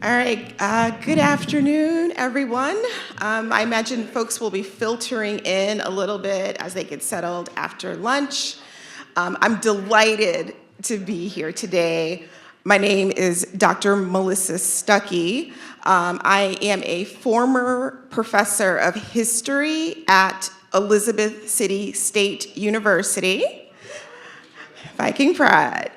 All right, good afternoon, everyone. I imagine folks will be filtering in a little bit as they get settled after lunch. I'm delighted to be here today. My name is Dr. Melissa Stuckey. I am a former professor of history at Elizabeth City State University, Viking Pride.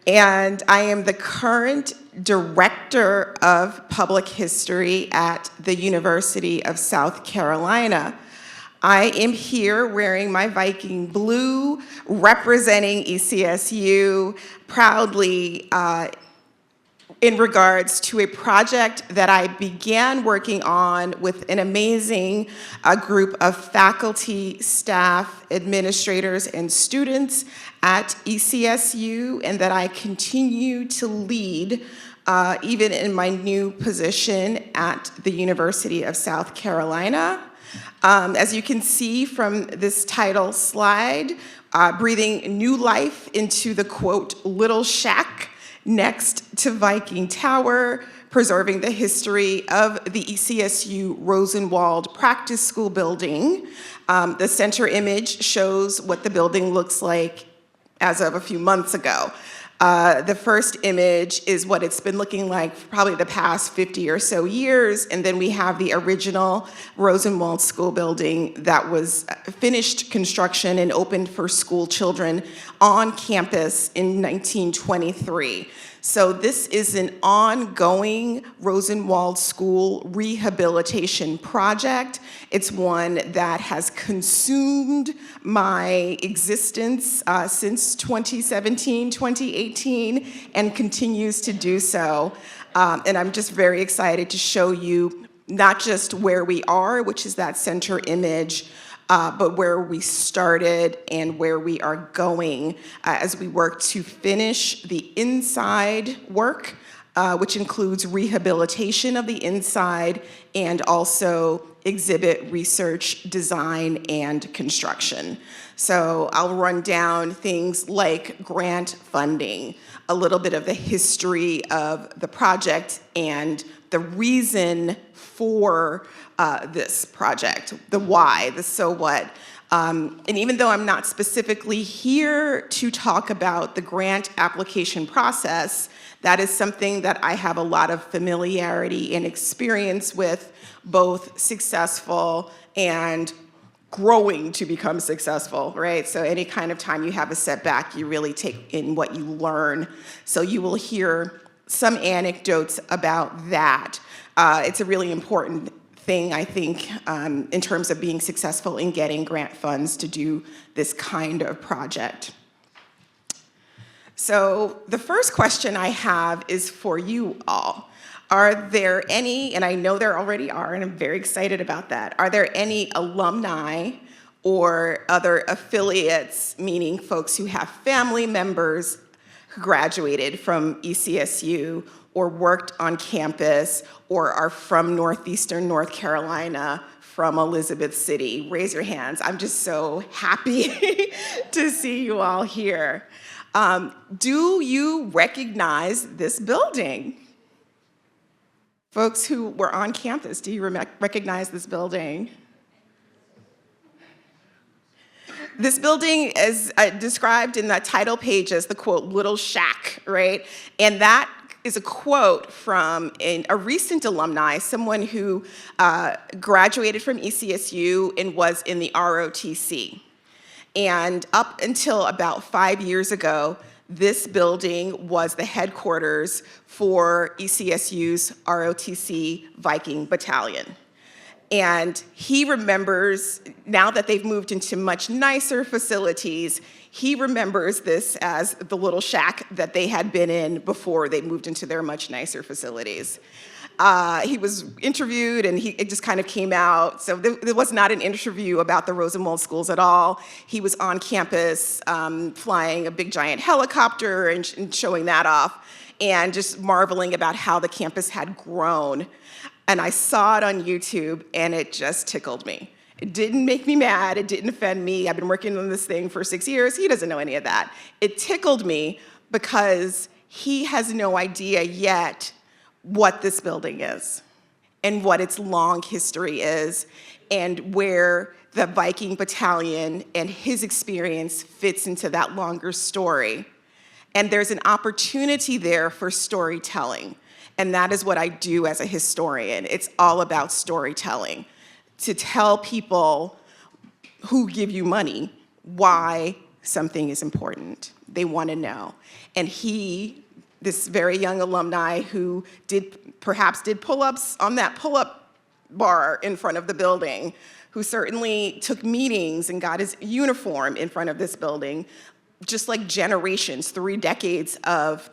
And I am the current director of public history at the University of South Carolina. I am here wearing my Viking blue, representing ECSU proudly in regards to a project that I began working on with an amazing group of faculty, staff, administrators, and students at ECSU, and that I continue to lead even in my new position at the University of South Carolina. As you can see from this title slide, breathing new life into the, quote, little shack next to Viking Tower, preserving the history of the ECSU Rosenwald practice school building. The center image shows what the building looks like as of a few months ago. The first image is what it's been looking like for probably the past 50 or so years, and then we have the original Rosenwald school building that was finished construction and opened for school children on campus in 1923. So this is an ongoing Rosenwald School rehabilitation project. It's one that has consumed my existence since 2017, 2018, and continues to do so. And I'm just very excited to show you not just where we are, which is that center image, but where we started and where we are going as we work to finish the inside work, which includes rehabilitation of the inside and also exhibit research, design, and construction. So I'll run down things like grant funding, a little bit of the history of the project and the reason for this project, the why, the so what. And even though I'm not specifically here to talk about the grant application process, that is something that I have a lot of familiarity and experience with, both successful and growing to become successful, right? So any kind of time you have a setback, you really take in what you learn. So you will hear some anecdotes about that. It's a really important thing, I think, in terms of being successful in getting grant funds to do this kind of project. So the first question I have is for you all. Are there any, and I know there already are, and I'm very excited about that, are there any alumni or other affiliates, meaning folks who have family members who graduated from ECSU or worked on campus or are from Northeastern North Carolina, from Elizabeth City? Raise your hands. I'm just so happy to see you all here. Do you recognize this building? Folks who were on campus, do you recognize this building? This building is described in the title page as the, quote, little shack, right? And that is a quote from a recent alumni, someone who graduated from ECSU and was in the ROTC. And up until about 5 years ago, this building was the headquarters for ECSU's ROTC Viking Battalion. And he remembers, now that they've moved into much nicer facilities, he remembers this as the little shack that they had been in before they moved into their much nicer facilities. He was interviewed and it just kind of came out. So there was not an interview about the Rosenwald schools at all. He was on campus flying a big giant helicopter and showing that off and just marveling about how the campus had grown. And I saw it on YouTube and it just tickled me. It didn't make me mad, it didn't offend me. I've been working on this thing for 6 years. He doesn't know any of that. It tickled me because he has no idea yet what this building is and what its long history is and where the Viking battalion and his experience fits into that longer story. And there's an opportunity there for storytelling. And that is what I do as a historian. It's all about storytelling, to tell people who give you money why something is important. They want to know. And he, this very young alumni who perhaps did pull-ups on that pull-up bar in front of the building, who certainly took meetings and got his uniform in front of this building, just like generations, 4 decades of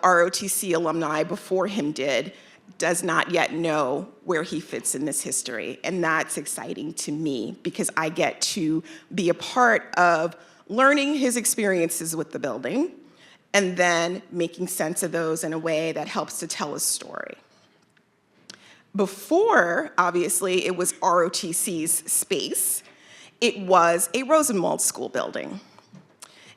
ROTC alumni before him did, does not yet know where he fits in this history. And that's exciting to me because I get to be a part of learning his experiences with the building and then making sense of those in a way that helps to tell a story. Before, obviously, it was ROTC's space, it was a Rosenwald School building.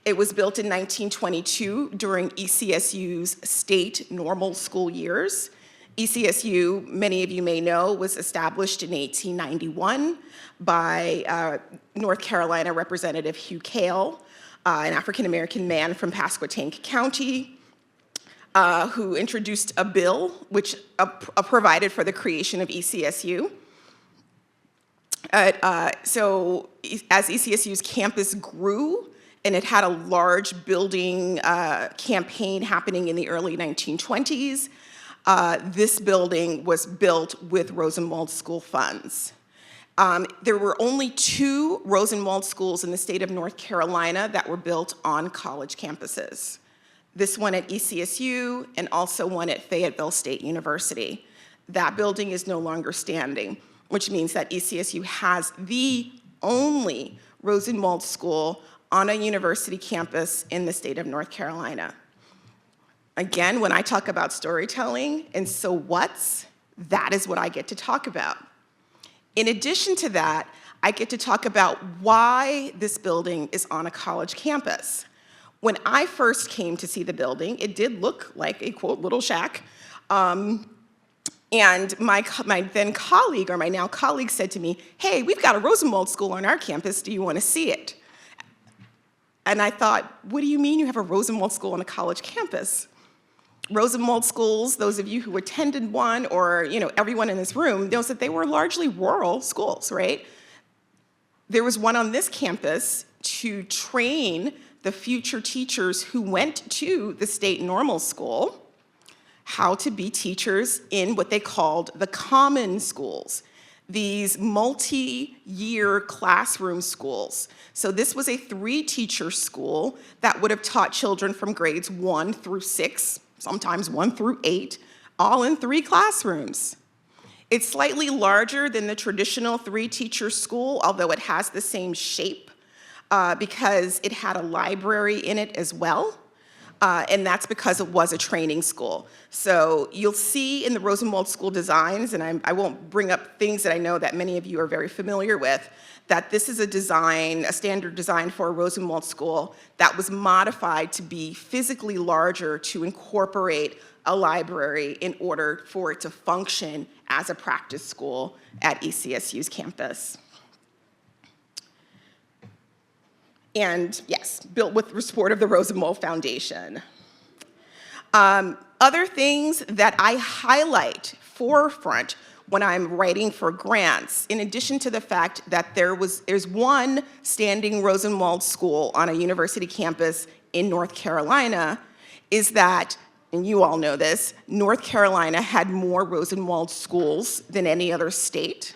It was built in 1922 during ECSU's state normal school years. ECSU, many of you may know, was established in 1891 by North Carolina Representative Hugh Cale, an African-American man from Pasquotank County, who introduced a bill which provided for the creation of ECSU. So as ECSU's campus grew, and it had a large building campaign happening in the early 1920s, this building was built with Rosenwald School funds. There were only 2 Rosenwald schools in the state of North Carolina that were built on college campuses. This one at ECSU and also one at Fayetteville State University. That building is no longer standing, which means that ECSU has the only Rosenwald school on a university campus in the state of North Carolina. Again, when I talk about storytelling and so what's, that is what I get to talk about. In addition to that, I get to talk about why this building is on a college campus. When I first came to see the building, it did look like a, quote, little shack. And my then colleague, or my now colleague, said to me, hey, we've got a Rosenwald School on our campus, do you want to see it? And I thought, what do you mean you have a Rosenwald School on a college campus? Rosenwald schools, those of you who attended one, or everyone in this room knows that they were largely rural schools, right? There was one on this campus to train the future teachers who went to the state normal school how to be teachers in what they called the common schools, these multi-year classroom schools. So this was a 3-teacher school that would have taught children from grades 1 through 6, sometimes 1 through 8, all in 3 classrooms. It's slightly larger than the traditional 3-teacher school, although it has the same shape because it had a library in it as well. And that's because it was a training school. So you'll see in the Rosenwald School designs, and I won't bring up things that I know that many of you are very familiar with, that this is a design, a standard design for a Rosenwald School that was modified to be physically larger to incorporate a library in order for it to function as a practice school at ECSU's campus. And yes, built with the support of the Rosenwald Foundation. Other things that I highlight forefront when I'm writing for grants, in addition to the fact that there's one standing Rosenwald School on a university campus in North Carolina, is that, and you all know this, North Carolina had more Rosenwald schools than any other state.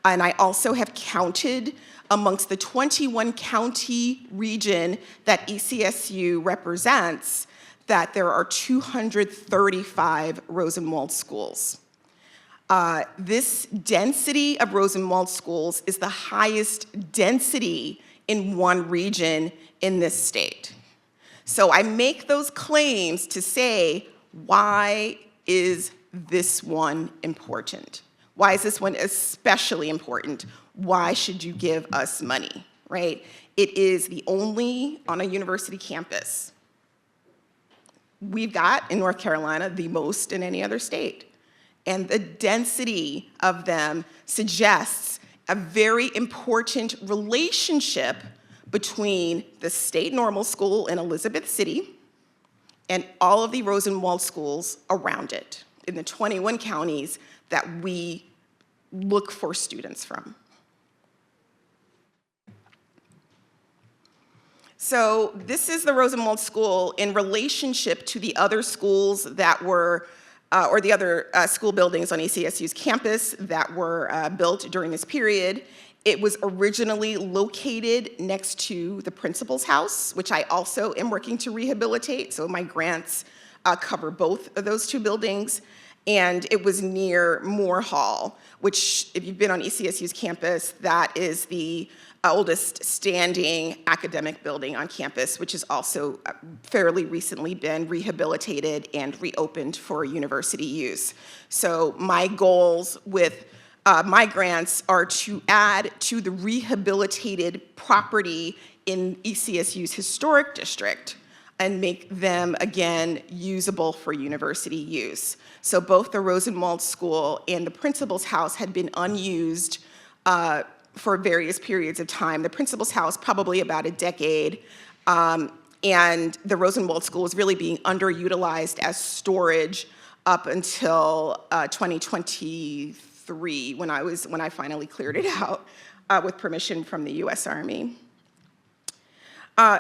And I also have counted amongst the 21 county region that ECSU represents, that there are 235 Rosenwald schools. This density of Rosenwald schools is the highest density in one region in this state. So I make those claims to say, why is this one important? Why is this one especially important? Why should you give us money, right? It is the only, on a university campus, we've got in North Carolina the most in any other state. And the density of them suggests a very important relationship between the state normal school in Elizabeth City and all of the Rosenwald schools around it in the 21 counties that we look for students from. So this is the Rosenwald School in relationship to the other schools that were, or the other school buildings on ECSU's campus that were built during this period. It was originally located next to the principal's house, which I also am working to rehabilitate, so my grants cover both of those two buildings. And it was near Moore Hall, which, if you've been on ECSU's campus, that is the oldest standing academic building on campus, which has also fairly recently been rehabilitated and reopened for university use. So my goals with my grants are to add to the rehabilitated property in ECSU's historic district and make them, again, usable for university use. So both the Rosenwald School and the principal's house had been unused for various periods of time. The principal's house, probably about a decade, and the Rosenwald School was really being underutilized as storage up until 2023, when I finally cleared it out with permission from the US Army.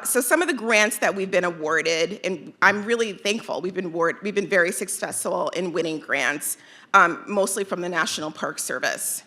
So some of the grants that we've been awarded, and I'm really thankful, we've been very successful in winning grants, mostly from the National Park Service.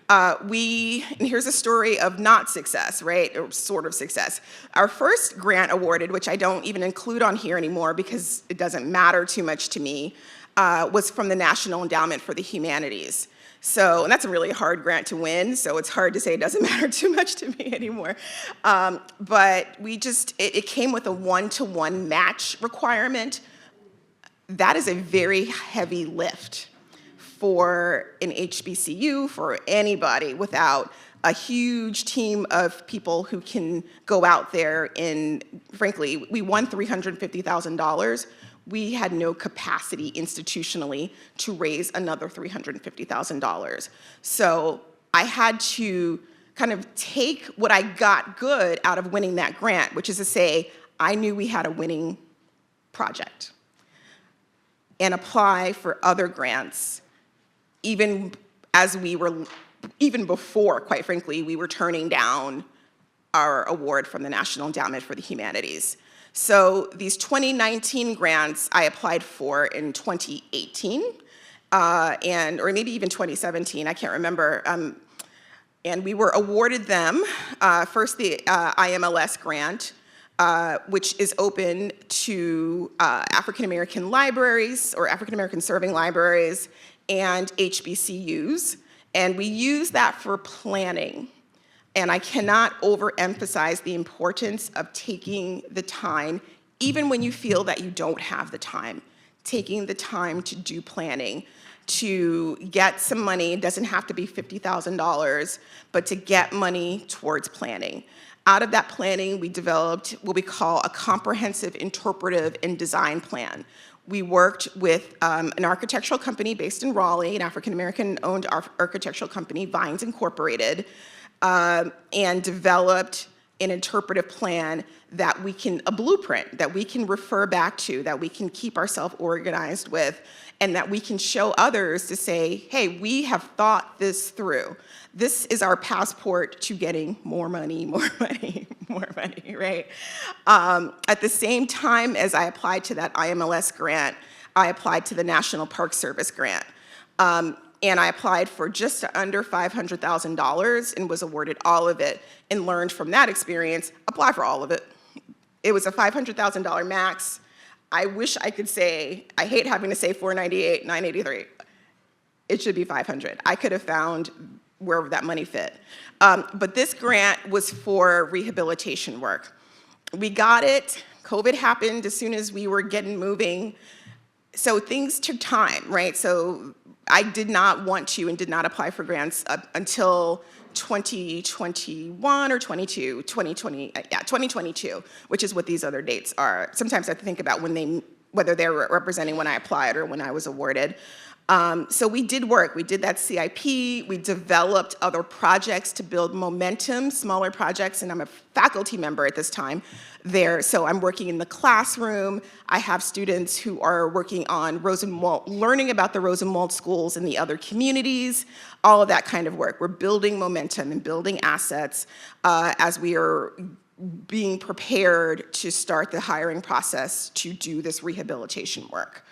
And here's a story of not success, right, or sort of success. Our first grant awarded, which I don't even include on here anymore because it doesn't matter too much to me, was from the National Endowment for the Humanities. So, and that's a really hard grant to win, so it's hard to say it doesn't matter too much to me anymore. But it came with a one-to-one match requirement. That is a very heavy lift for an HBCU, for anybody, without a huge team of people who can go out there and, frankly, we won $350,000. We had no capacity institutionally to raise another $350,000. So I had to kind of take what I got good out of winning that grant, which is to say, I knew we had a winning project, and apply for other grants, even before, quite frankly, we were turning down our award from the National Endowment for the Humanities. So these 2019 grants I applied for in 2018, or maybe even 2017, I can't remember. And we were awarded them, first the IMLS grant, which is open to African-American libraries or African-American serving libraries and HBCUs. And we use that for planning. And I cannot overemphasize the importance of taking the time, even when you feel that you don't have the time, taking the time to do planning, to get some money. It doesn't have to be $50,000, but to get money towards planning. Out of that planning, we developed what we call a comprehensive interpretive and design plan. We worked with an architectural company based in Raleigh, an African-American owned architectural company, Vines Incorporated, and developed an interpretive plan that a blueprint that we can refer back to, that we can keep ourselves organized with, and that we can show others to say, hey, we have thought this through. This is our passport to getting more money, more money, more money, right? At the same time as I applied to that IMLS grant, I applied to the National Park Service grant. And I applied for just under $500,000 and was awarded all of it, and learned from that experience, apply for all of it. It was a $500,000 max. I wish I could say, I hate having to say 498, 983. It should be 500. I could have found wherever that money fit. But this grant was for rehabilitation work. We got it, COVID happened as soon as we were getting moving. So things took time, right? So I did not want to and did not apply for grants until 2021 or 2022, which is what these other dates are. Sometimes I think about when whether they were representing when I applied or when I was awarded. So we did work. We did that CIP. We developed other projects to build momentum, smaller projects, and I'm a faculty member at this time there. So I'm working in the classroom. I have students who are working on Rosenwald, learning about the Rosenwald schools in the other communities, all of that kind of work. We're building momentum and building assets as we are being prepared to start the hiring process to do this rehabilitation work.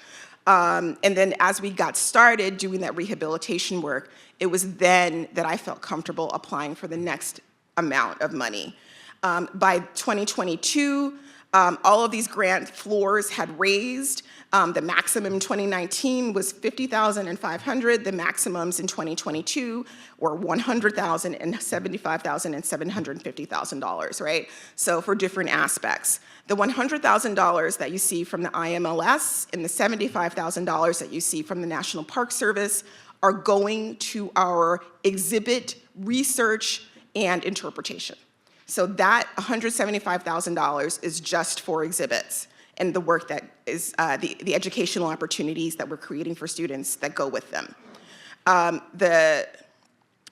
And then as we got started doing that rehabilitation work, it was then that I felt comfortable applying for the next amount of money. By 2022, all of these grant floors had raised. The maximum in 2019 was $50,000 and $500. The maximums in 2022 were $100,000 and $75,000 and $750,000, right? So for different aspects. The $100,000 that you see from the IMLS and the $75,000 that you see from the National Park Service are going to our exhibit research and interpretation. So that $175,000 is just for exhibits and the work that is the educational opportunities that we're creating for students that go with them.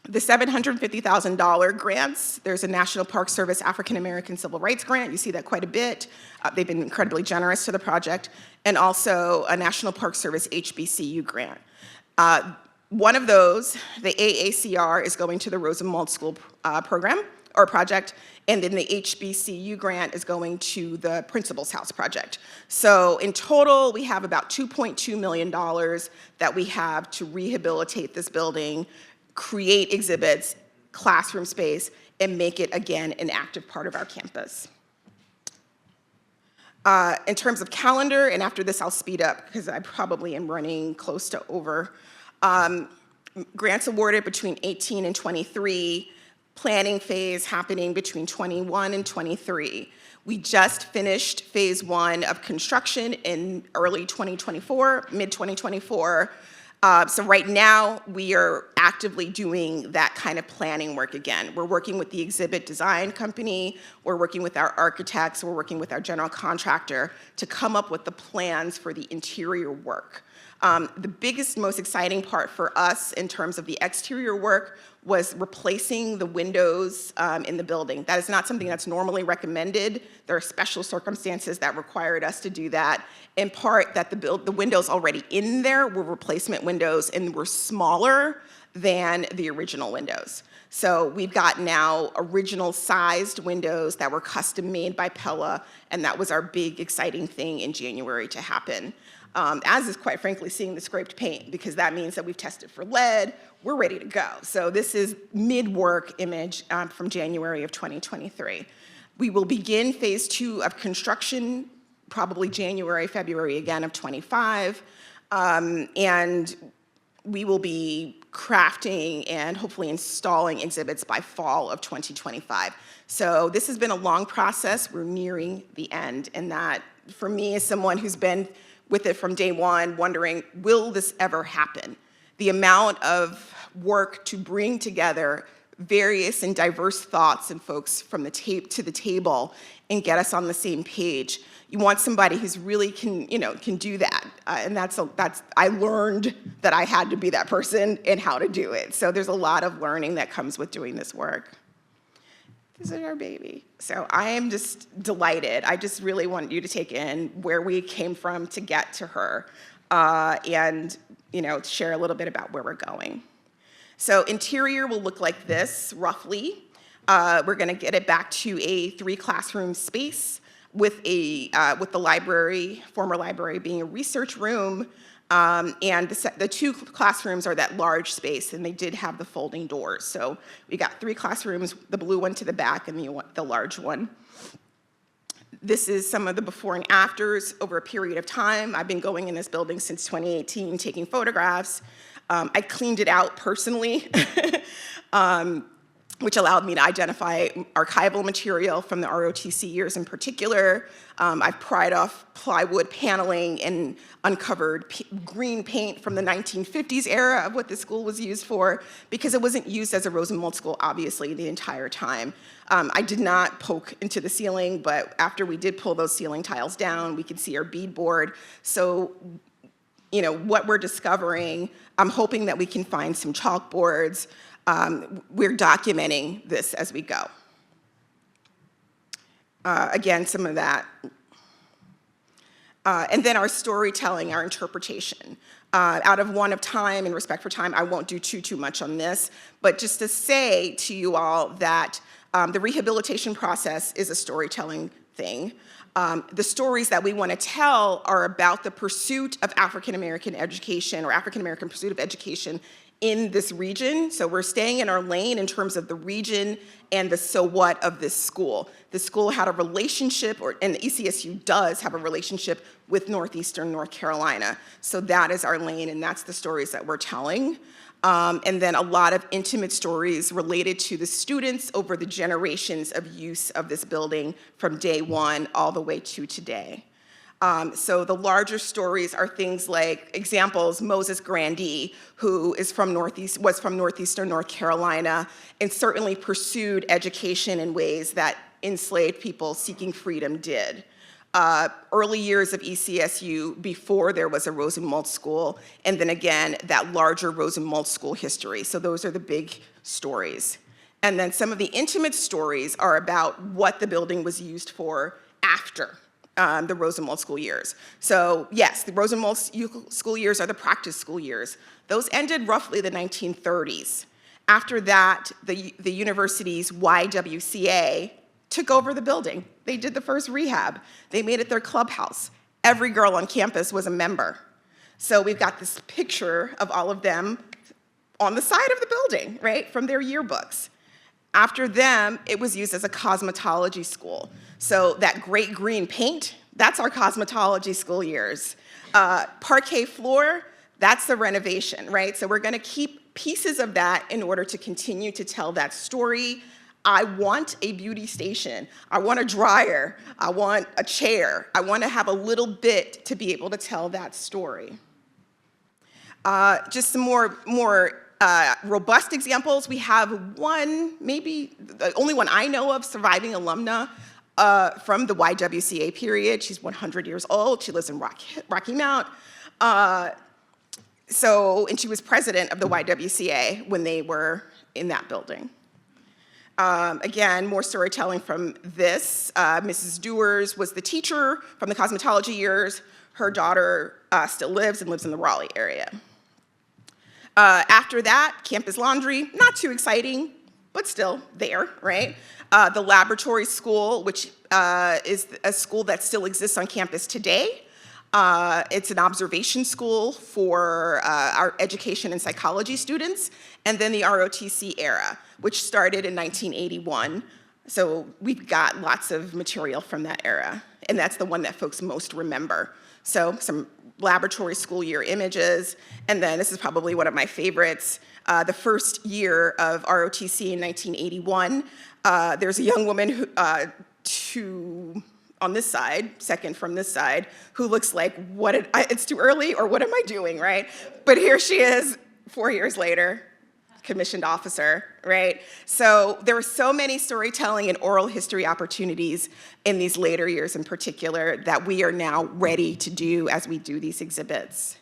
The $750,000 grants, there's a National Park Service African American Civil Rights Grant. You see that quite a bit. They've been incredibly generous to the project. And also a National Park Service HBCU grant. One of those, the AACR, is going to the Rosenwald School program or project, and then the HBCU grant is going to the Principal's House project. So in total, we have about $2.2 million that we have to rehabilitate this building, create exhibits, classroom space, and make it, again, an active part of our campus. In terms of calendar, and after this I'll speed up because I probably am running close to over. Grants awarded between 18 and 23, planning phase happening between 21 and 23. We just finished phase 1 of construction in early 2024, mid-2024. So right now, we are actively doing that kind of planning work again. We're working with the exhibit design company, we're working with our architects, we're working with our general contractor to come up with the plans for the interior work. The biggest, most exciting part for us in terms of the exterior work was replacing the windows in the building. That is not something that's normally recommended. There are special circumstances that required us to do that. In part, that the windows already in there were replacement windows and were smaller than the original windows. So we've got now original sized windows that were custom made by Pella, and that was our big exciting thing in January to happen. As is, quite frankly, seeing the scraped paint, because that means that we've tested for lead, we're ready to go. So this is mid-work image from January of 2023. We will begin phase 2 of construction, probably January, February again of 25, and we will be crafting and hopefully installing exhibits by fall of 2025. So this has been a long process. We're nearing the end, and that, for me, as someone who's been with it from day one, wondering, will this ever happen? The amount of work to bring together various and diverse thoughts and folks from the to the table and get us on the same page. You want somebody who's really can do that, and that's I learned that I had to be that person and how to do it. So there's a lot of learning that comes with doing this work. This is our baby. So I am just delighted. I just really want you to take in where we came from to get to her, and share a little bit about where we're going. So interior will look like this, roughly. We're going to get it back to a 3-classroom space with the library, former library, being a research room, and the 2 classrooms are that large space, and they did have the folding doors. So we got 3 classrooms, the blue one to the back and the large one. This is some of the before and afters over a period of time. I've been going in this building since 2018, taking photographs. I cleaned it out personally. which allowed me to identify archival material from the ROTC years in particular. I've pried off plywood paneling and uncovered green paint from the 1950s era of what the school was used for, because it wasn't used as a Rosenwald school, obviously, the entire time. I did not poke into the ceiling, but after we did pull those ceiling tiles down, we could see our beadboard. So, you know, what we're discovering, I'm hoping that we can find some chalkboards. We're documenting this as we go. Again, some of that. And then our storytelling, our interpretation. Out of one of time and respect for time, I won't do too much on this, but just to say to you all that the rehabilitation process is a storytelling thing. The stories that we want to tell are about the pursuit of African American education, or African American pursuit of education in this region. So we're staying in our lane in terms of the region and the so what of this school. The school had a relationship, and the ECSU does have a relationship with Northeastern North Carolina. So that is our lane, and that's the stories that we're telling. And then a lot of intimate stories related to the students over the generations of use of this building from day one all the way to today. So the larger stories are things like examples, Moses Grandee, who is was from Northeastern North Carolina, and certainly pursued education in ways that enslaved people seeking freedom did. Early years of ECSU before there was a Rosenwald School, and then again, that larger Rosenwald School history. So those are the big stories. And then some of the intimate stories are about what the building was used for after the Rosenwald School years. So yes, the Rosenwald School years are the practice school years. Those ended roughly the 1930s. After that, the university's YWCA took over the building. They did the first rehab. They made it their clubhouse. Every girl on campus was a member. So we've got this picture of all of them on the side of the building, right, from their yearbooks. After them, it was used as a cosmetology school. So that great green paint, that's our cosmetology school years. Parquet floor, that's the renovation, right? So we're gonna keep pieces of that in order to continue to tell that story. I want a beauty station. I want a dryer. I want a chair. I want to have a little bit to be able to tell that story. Just some more robust examples. We have one, maybe the only one I know of, surviving alumna from the YWCA period. She's 100 years old. She lives in Rocky Mount. And she was president of the YWCA when they were in that building. Again, more storytelling from this. Mrs. Dewars was the teacher from the cosmetology years. Her daughter still lives in the Raleigh area. After that, campus laundry, not too exciting, but still there, right? The laboratory school, which is a school that still exists on campus today. It's an observation school for our education and psychology students, and then the ROTC era, which started in 1981. So we've got lots of material from that era, and that's the one that folks most remember. So some laboratory school year images, and then this is probably one of my favorites, the first year of ROTC in 1981. There's a young woman who, on this side, second from this side, who looks like, it's too early, or what am I doing, right? But here she is, 4 years later, commissioned officer, right? So there were so many storytelling and oral history opportunities in these later years in particular that we are now ready to do as we do these exhibits.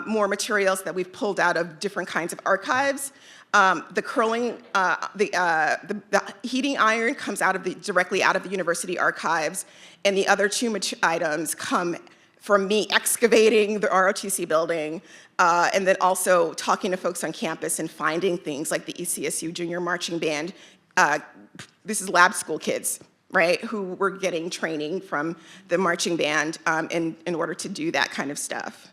More materials that we've pulled out of different kinds of archives. The curling, the heating iron comes directly out of the university archives, and the other two items come from me excavating the ROTC building, and then also talking to folks on campus and finding things like the ECSU Junior Marching Band. This is lab school kids, right, who were getting training from the marching band in order to do that kind of stuff.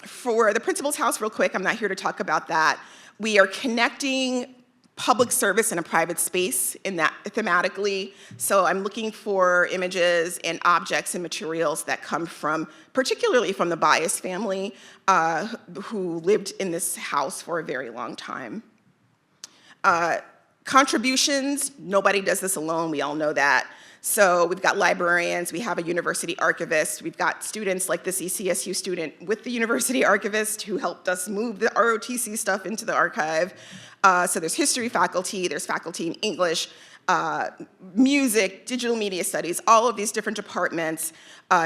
For the principal's house, real quick, I'm not here to talk about that. We are connecting public service in a private space in that thematically. So I'm looking for images and objects and materials that come from, particularly from the Bias family, who lived in this house for a very long time. Contributions, nobody does this alone, we all know that. So we've got librarians, we have a university archivist, we've got students like this ECSU student with the university archivist who helped us move the ROTC stuff into the archive. So there's history faculty, there's faculty in English, music, digital media studies, all of these different departments,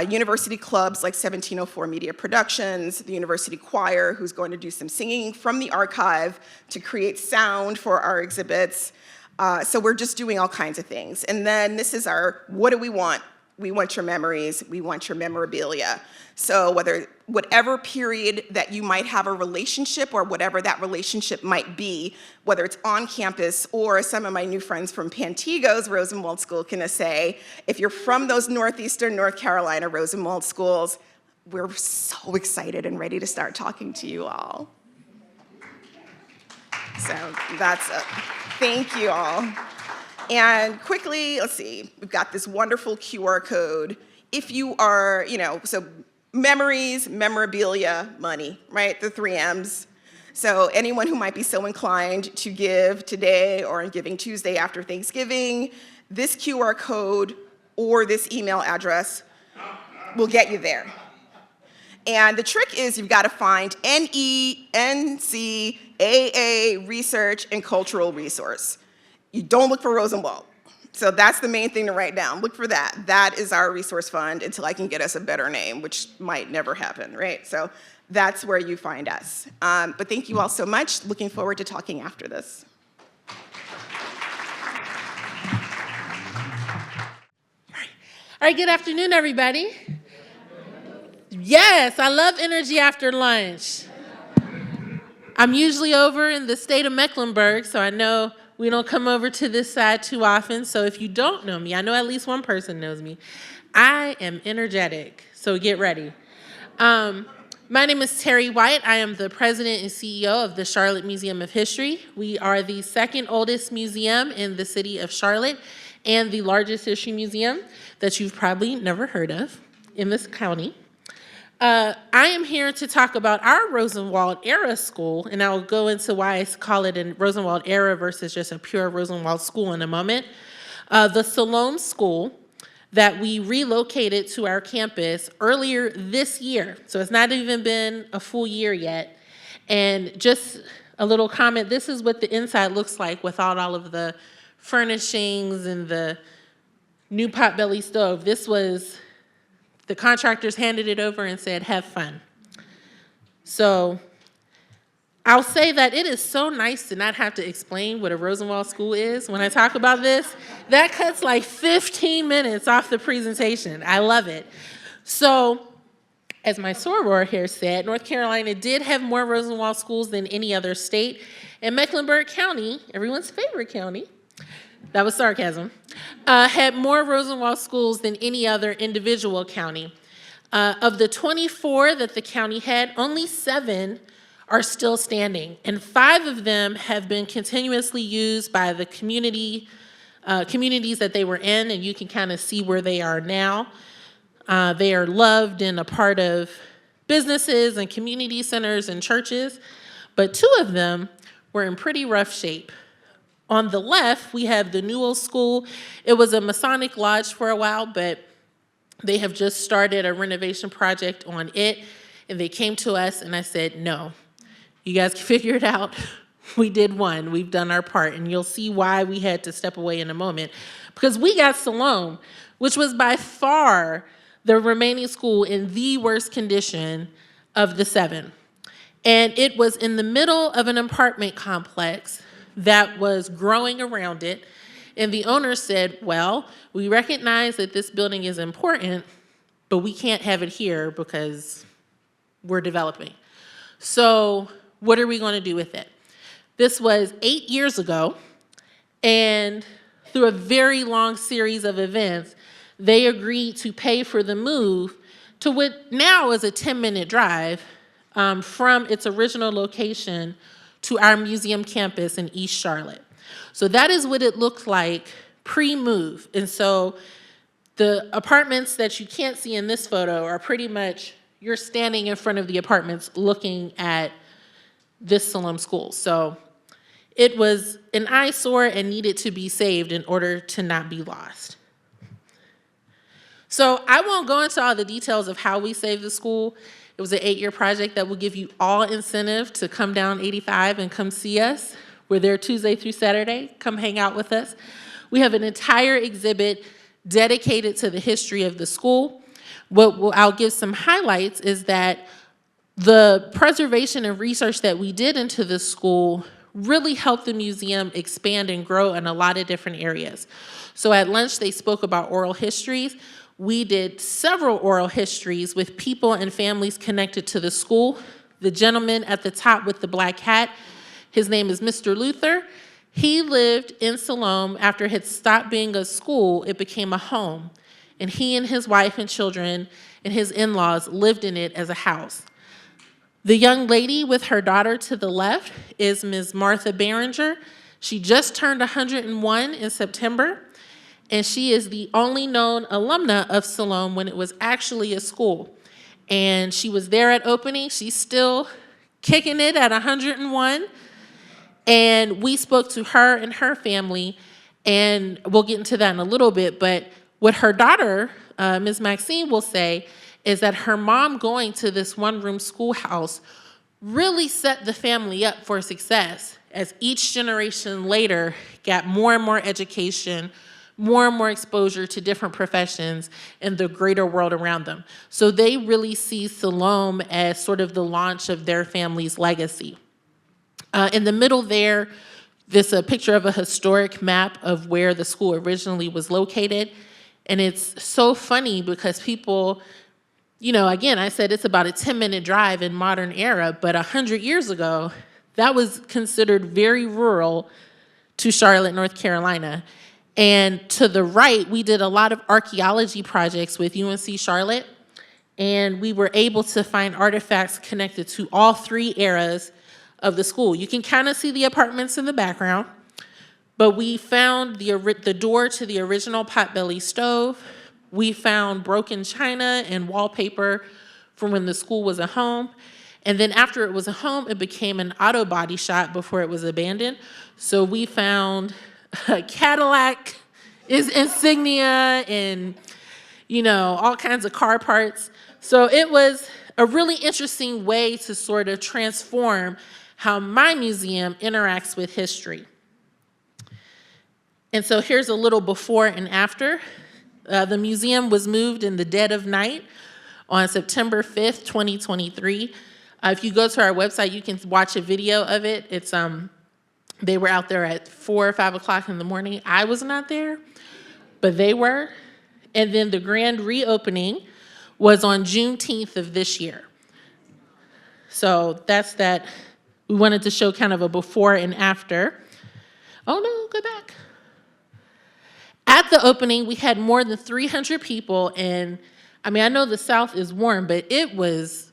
university clubs like 1704 Media Productions, the university choir who's going to do some singing from the archive to create sound for our exhibits. So we're just doing all kinds of things. And then this is our, what do we want? We want your memories, we want your memorabilia. So whatever period that you might have a relationship or whatever that relationship might be, whether it's on campus or some of my new friends from Pantigo's Rosenwald School can say, if you're from those northeastern North Carolina Rosenwald schools, we're so excited and ready to start talking to you all. So that's it. Thank you all. And quickly, let's see, we've got this wonderful QR code. If you are, so memories, memorabilia, money, right? The 3 M's. So anyone who might be so inclined to give today or on Giving Tuesday after Thanksgiving, this QR code or this email address will get you there. And the trick is you've got to find NENCAA Research and Cultural Resource. You don't look for Rosenwald. So that's the main thing to write down. Look for that. That is our resource fund until I can get us a better name, which might never happen, right? So that's where you find us. But thank you all so much. Looking forward to talking after this. All right, good afternoon, everybody. Yes, I love energy after lunch. I'm usually over in the state of Mecklenburg, so I know we don't come over to this side too often. So if you don't know me, I know at least one person knows me. I am energetic, so get ready. My name is Terri Wyatt. I am the president and CEO of the Charlotte Museum of History. We are the second oldest museum in the city of Charlotte and the largest history museum that you've probably never heard of in this county. I am here to talk about our Rosenwald era school, and I'll go into why I call it a Rosenwald era versus just a pure Rosenwald school in a moment. The Siloam School that we relocated to our campus earlier this year, so it's not even been a full year yet. And just a little comment, this is what the inside looks like without all of the furnishings and the new potbelly stove. This was the contractors handed it over and said, have fun. So I'll say that it is so nice to not have to explain what a Rosenwald school is when I talk about this. That cuts like 15 minutes off the presentation. I love it. So as my soror here said, North Carolina did have more Rosenwald schools than any other state. And Mecklenburg County, everyone's favorite county, that was sarcasm, had more Rosenwald schools than any other individual county. Of the 24 that the county had, only 7 are still standing, and 5 of them have been continuously used by the communities that they were in, and you can kind of see where they are now. They are loved and a part of businesses and community centers and churches, but 2 of them were in pretty rough shape. On the left, we have the Newell School. It was a Masonic lodge for a while, but they have just started a renovation project on it, and they came to us, and I said, no, you guys can figure it out. We did one. We've done our part, and you'll see why we had to step away in a moment, because we got Siloam, which was by far the remaining school in the worst condition of the 7. And it was in the middle of an apartment complex that was growing around it. And the owner said, well, we recognize that this building is important, but we can't have it here because we're developing. So what are we going to do with it? This was 8 years ago, and through a very long series of events, they agreed to pay for the move to what now is a 10-minute drive from its original location to our museum campus in East Charlotte. So that is what it looked like pre-move. And so the apartments that you can't see in this photo are pretty much, you're standing in front of the apartments looking at this Siloam School. So it was an eyesore and needed to be saved in order to not be lost. So I won't go into all the details of how we saved the school. It was an 8-year project that will give you all incentive to come down 85 and come see us. We're there Tuesday through Saturday. Come hang out with us. We have an entire exhibit dedicated to the history of the school. I'll give some highlights is that the preservation and research that we did into the school really helped the museum expand and grow in a lot of different areas. So at lunch, they spoke about oral histories. We did several oral histories with people and families connected to the school. The gentleman at the top with the black hat, his name is Mr. Luther. He lived in Siloam. After it had stopped being a school, it became a home. And he and his wife and children and his in-laws lived in it as a house. The young lady with her daughter to the left is Ms. Martha Behringer. She just turned 101 in September, and she is the only known alumna of Siloam when it was actually a school. And she was there at opening. She's still kicking it at 101. And we spoke to her and her family, and we'll get into that in a little bit, but what her daughter, Ms. Maxine, will say is that her mom going to this one-room schoolhouse really set the family up for success as each generation later got more and more education, more and more exposure to different professions and the greater world around them. So they really see Siloam as sort of the launch of their family's legacy. In the middle there, there's a picture of a historic map of where the school originally was located. And it's so funny because people, you know, again, I said it's about a 10-minute drive in modern era, but 100 years ago, that was considered very rural to Charlotte, North Carolina. And to the right, we did a lot of archaeology projects with UNC Charlotte, and we were able to find artifacts connected to all 3 eras of the school. You can kind of see the apartments in the background, but we found the door to the original potbelly stove. We found broken china and wallpaper from when the school was a home. And then after it was a home, it became an auto body shop before it was abandoned. So we found a Cadillac insignia and, you know, all kinds of car parts. So it was a really interesting way to sort of transform how my museum interacts with history. And so here's a little before and after. The museum was moved in the dead of night on September 5th, 2023. If you go to our website, you can watch a video of it. It's they were out there at 4 or 5 o'clock in the morning. I was not there, but they were. And then the grand reopening was on Juneteenth of this year. So that's that. We wanted to show kind of a before and after. Oh no, go back. At the opening, we had more than 300 people, and I mean, I know the South is warm, but it was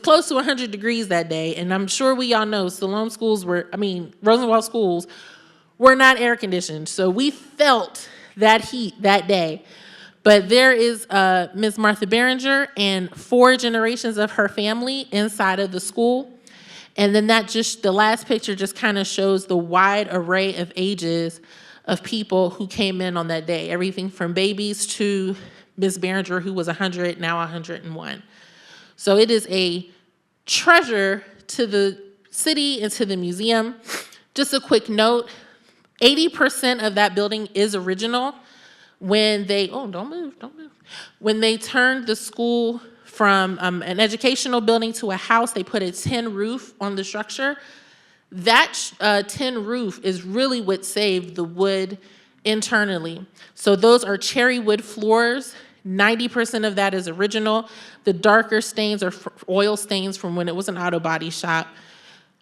close to 100 degrees that day, and I'm sure we all know Rosenwald schools were not air conditioned, so we felt that heat that day. But there is Ms. Martha Behringer and 4 generations of her family inside of the school. And then the last picture just kind of shows the wide array of ages of people who came in on that day. Everything from babies to Ms. Behringer, who was 100, now 101. So it is a treasure to the city and to the museum. Just a quick note, 80% of that building is original. When they, don't move. When they turned the school from an educational building to a house, they put a tin roof on the structure. That tin roof is really what saved the wood internally. So those are cherry wood floors. 90% of that is original. The darker stains are oil stains from when it was an auto body shop.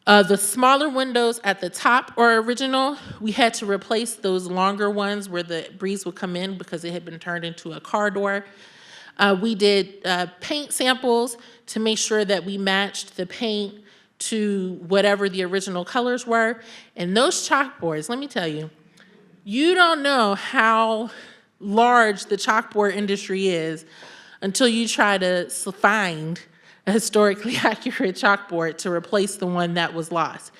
The smaller windows at the top are original. We had to replace those longer ones where the breeze would come in because it had been turned into a car door. We did paint samples to make sure that we matched the paint to whatever the original colors were. And those chalkboards, let me tell you, you don't know how large the chalkboard industry is until you try to find a historically accurate chalkboard to replace the one that was lost.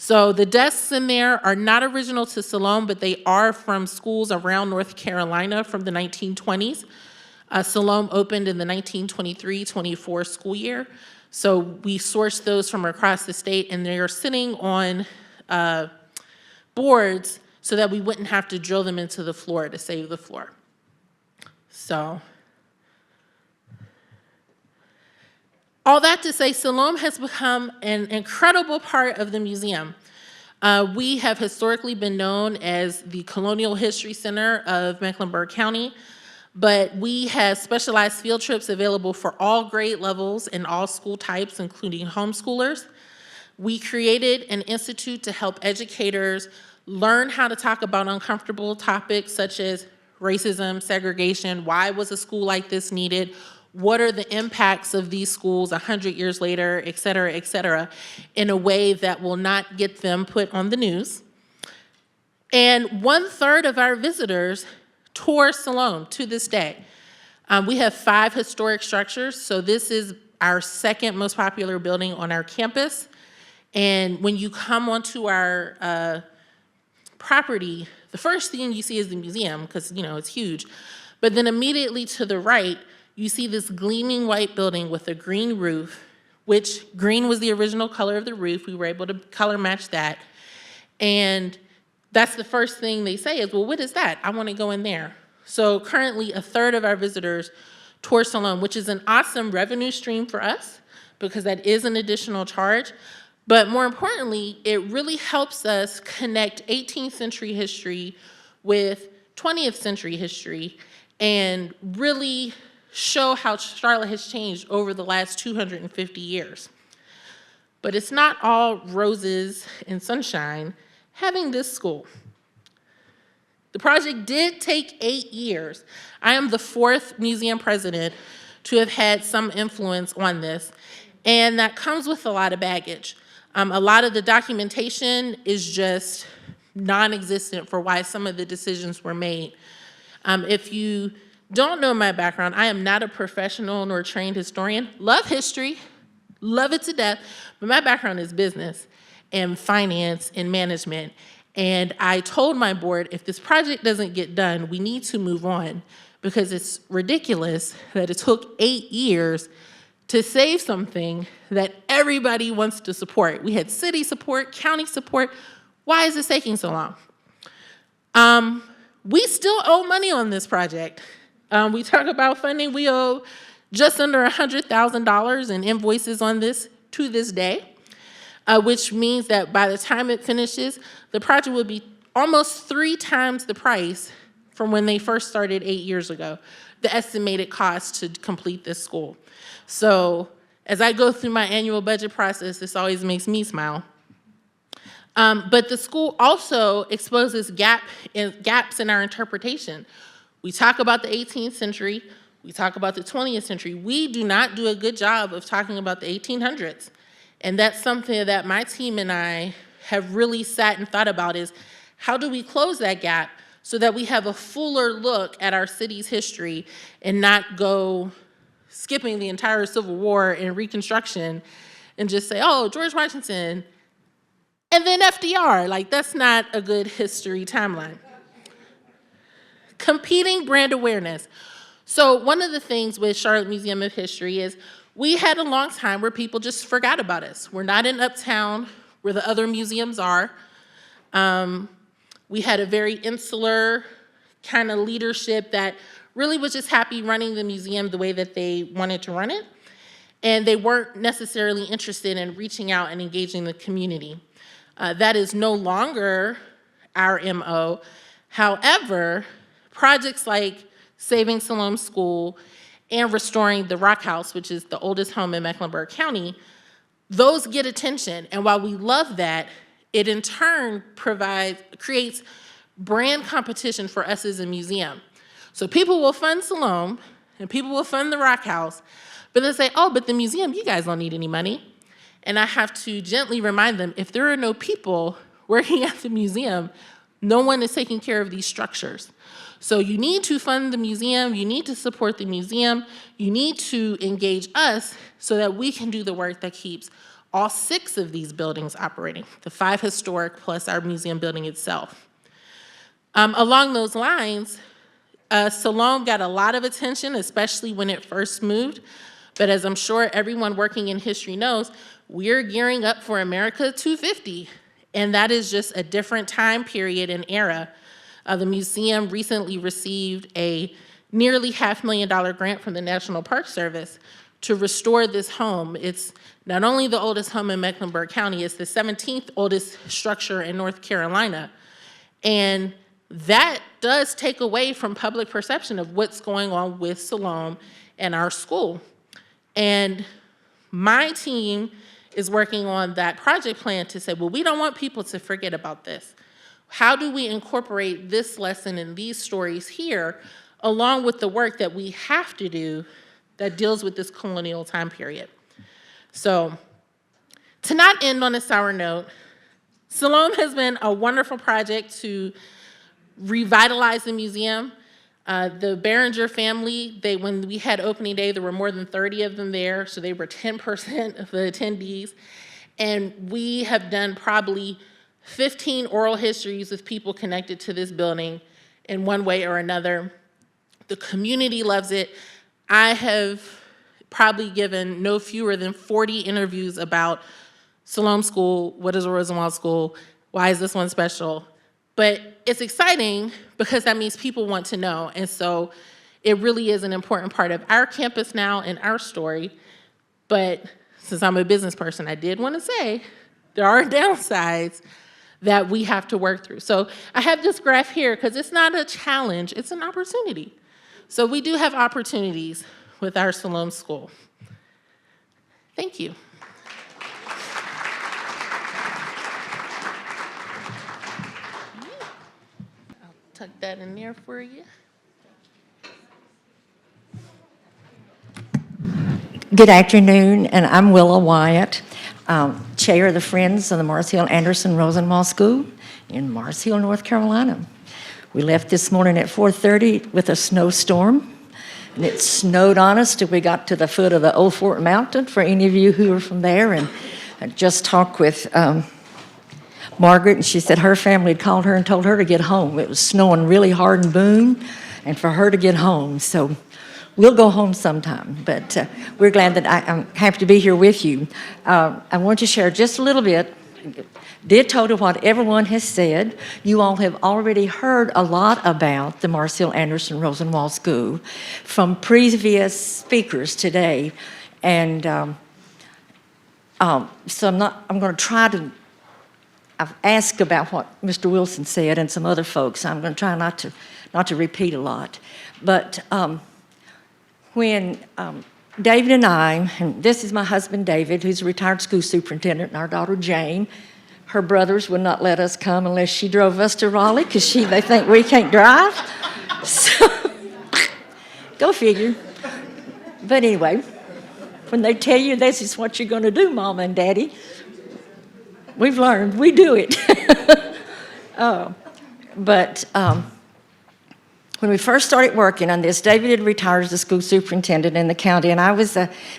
So the desks in there are not original to Siloam, but they are from schools around North Carolina from the 1920s. Siloam opened in the 1923-24 school year. So we sourced those from across the state, and they are sitting on boards so that we wouldn't have to drill them into the floor to save the floor. So all that to say, Siloam has become an incredible part of the museum. We have historically been known as the Colonial History Center of Mecklenburg County, but we have specialized field trips available for all grade levels and all school types, including homeschoolers. We created an institute to help educators learn how to talk about uncomfortable topics such as racism, segregation, why was a school like this needed, what are the impacts of these schools 100 years later, et cetera, in a way that will not get them put on the news. And 1/3 of our visitors tour Siloam to this day. We have 5 historic structures, so this is our second most popular building on our campus. And when you come onto our property, the first thing you see is the museum, because it's huge. But then immediately to the right, you see this gleaming white building with a green roof, which green was the original color of the roof. We were able to color match that. And that's the first thing they say is, well, what is that? I want to go in there. So currently 1/3 of our visitors tour Siloam, which is an awesome revenue stream for us because that is an additional charge. But more importantly, it really helps us connect 18th century history with 20th century history and really show how Charlotte has changed over the last 250 years. But it's not all roses and sunshine having this school. The project did take 8 years. I am the 4th museum president to have had some influence on this, and that comes with a lot of baggage. A lot of the documentation is just non-existent for why some of the decisions were made. If you don't know my background, I am not a professional nor trained historian. Love history, love it to death, but my background is business and finance and management. And I told my board, if this project doesn't get done, we need to move on because it's ridiculous that it took 8 years to save something that everybody wants to support. We had city support, county support. Why is it taking so long? We still owe money on this project. We talk about funding, we owe just under $100,000 in invoices on this to this day, which means that by the time it finishes, the project will be almost 3 times the price from when they first started 8 years ago, the estimated cost to complete this school. So as I go through my annual budget process, this always makes me smile. But the school also exposes gaps in our interpretation. We talk about the 18th century, we talk about the 20th century. We do not do a good job of talking about the 1800s. And that's something that my team and I have really sat and thought about is, how do we close that gap so that we have a fuller look at our city's history and not go skipping the entire Civil War and Reconstruction and just say, oh, George Washington, and then FDR. Like, that's not a good history timeline. Competing brand awareness. So one of the things with Charlotte Museum of History is we had a long time where people just forgot about us. We're not in Uptown where the other museums are. We had a very insular kind of leadership that really was just happy running the museum the way that they wanted to run it. And they weren't necessarily interested in reaching out and engaging the community. That is no longer our MO. However, projects like Saving Siloam School and restoring the Rock House, which is the oldest home in Mecklenburg County, those get attention. And while we love that, it in turn creates brand competition for us as a museum. So people will fund Siloam and people will fund the Rock House, but they'll say, oh, but the museum, you guys don't need any money. And I have to gently remind them, if there are no people working at the museum, no one is taking care of these structures. So you need to fund the museum, you need to support the museum, you need to engage us so that we can do the work that keeps all 6 of these buildings operating, the 5 historic plus our museum building itself. Along those lines, Siloam got a lot of attention, especially when it first moved. But as I'm sure everyone working in history knows, we're gearing up for America 250. And that is just a different time period and era. The museum recently received a nearly $500,000 grant from the National Park Service to restore this home. It's not only the oldest home in Mecklenburg County, it's the 17th oldest structure in North Carolina. And that does take away from public perception of what's going on with Siloam and our school. And my team is working on that project plan to say, well, we don't want people to forget about this. How do we incorporate this lesson and these stories here, along with the work that we have to do that deals with this colonial time period? So, to not end on a sour note, Siloam has been a wonderful project to revitalize the museum. The Behringer family, when we had opening day, there were more than 30 of them there, so they were 10% of the attendees. And we have done probably 15 oral histories with people connected to this building in one way or another. The community loves it. I have probably given no fewer than 40 interviews about Siloam School, what is a Rosenwald School, why is this one special? But it's exciting because that means people want to know. And so it really is an important part of our campus now and our story. But since I'm a business person, I did want to say there are downsides that we have to work through. So I have this graph here because it's not a challenge, it's an opportunity. So we do have opportunities with our Siloam School. Thank you. I'll tuck that in there for you. Good afternoon, and I'm Willa Wyatt, Chair of the Friends of the Mars Hill Anderson Rosenwald School in Mars Hill, North Carolina. We left this morning at 4:30 with a snowstorm, and it snowed on us till we got to the foot of the Old Fort Mountain, for any of you who are from there. And I just talked with Margaret, and she said her family had called her and told her to get home. It was snowing really hard in Boone, and for her to get home. So we'll go home sometime, but we're glad that I'm happy to be here with you. I want to share just a little bit, ditto to what everyone has said. You all have already heard a lot about the Mars Hill Anderson Rosenwald School from previous speakers today, and so I'm going to try to. I've asked about what Mr. Wilson said and some other folks. I'm going to try not to repeat a lot, but. When David and I, and this is my husband David, who's a retired school superintendent, and our daughter Jane, her brothers would not let us come unless she drove us to Raleigh because they think we can't drive. So, go figure. But anyway, when they tell you this is what you're going to do, Mama and Daddy, we've learned, we do it. When we first started working on this, David had retired as the school superintendent in the county, and I was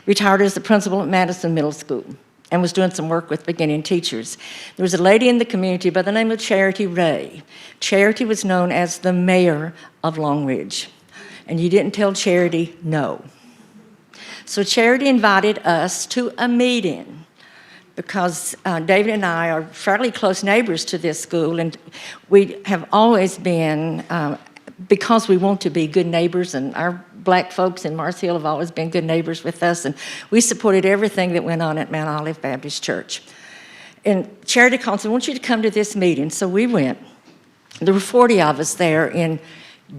retired as the principal at Madison Middle School and was doing some work with beginning teachers. There was a lady in the community by the name of Charity Ray. Charity was known as the mayor of Long Ridge, and you didn't tell Charity no. So Charity invited us to a meeting because David and I are fairly close neighbors to this school, and we have always been because we want to be good neighbors, and our black folks in Mars Hill have always been good neighbors with us, and we supported everything that went on at Mount Olive Baptist Church. And Charity called and said, I want you to come to this meeting. So we went. There were 40 of us there in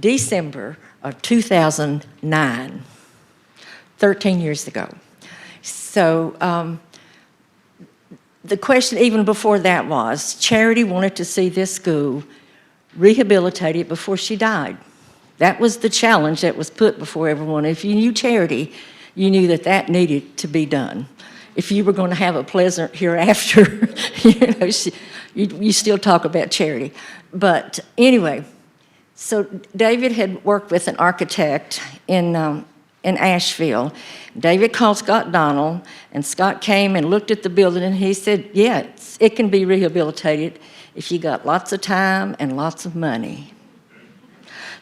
December of 2009, 13 years ago. So the question even before that was, Charity wanted to see this school rehabilitated before she died. That was the challenge that was put before everyone. If you knew Charity, you knew that needed to be done. If you were going to have a pleasant hereafter, you still talk about Charity. But anyway, so David had worked with an architect in in Asheville. David called Scott Donald, and Scott came and looked at the building, and he said, yeah, it can be rehabilitated if you got lots of time and lots of money.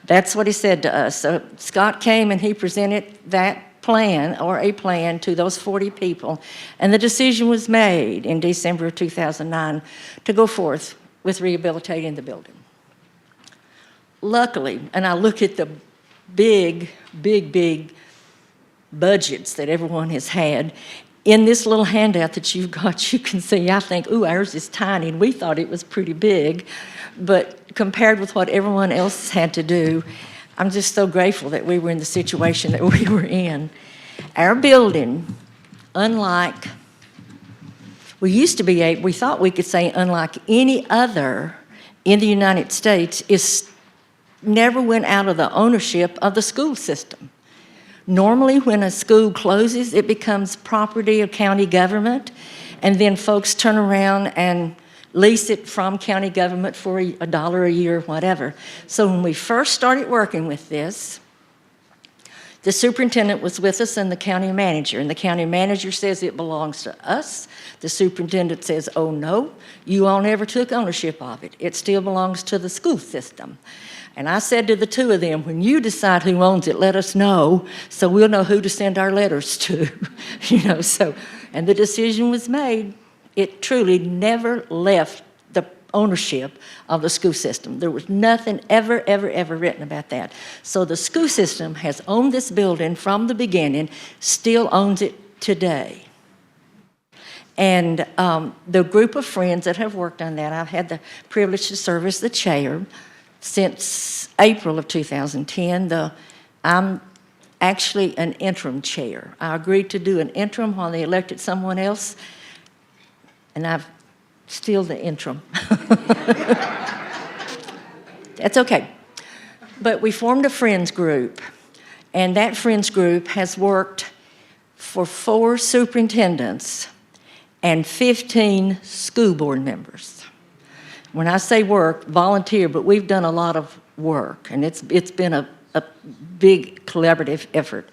That's what he said to us. So Scott came and he presented that plan, or a plan, to those 40 people, and the decision was made in December of 2009 to go forth with rehabilitating the building. Luckily, and I look at the big budgets that everyone has had, in this little handout that you've got, you can see, I think, ooh, ours is tiny, and we thought it was pretty big, but compared with what everyone else had to do, I'm just so grateful that we were in the situation that we were in. Our building, unlike, we thought we could say unlike any other in the United States, never went out of the ownership of the school system. Normally, when a school closes, it becomes property of county government, and then folks turn around and lease it from county government for $1 a year, whatever. So when we first started working with this, the superintendent was with us and the county manager, and the county manager says it belongs to us. The superintendent says, oh no, you all never took ownership of it. It still belongs to the school system. And I said to the two of them, when you decide who owns it, let us know, so we'll know who to send our letters to. And the decision was made. It truly never left the ownership of the school system. There was nothing ever written about that. So the school system has owned this building from the beginning, still owns it today. And the group of friends that have worked on that, I've had the privilege to serve as the chair since April of 2010. I'm actually an interim chair. I agreed to do an interim while they elected someone else, and I'm still the interim. That's okay. But we formed a friends group, and that friends group has worked for 4 superintendents and 15 school board members. When I say work, volunteer, but we've done a lot of work, and it's been a big collaborative effort.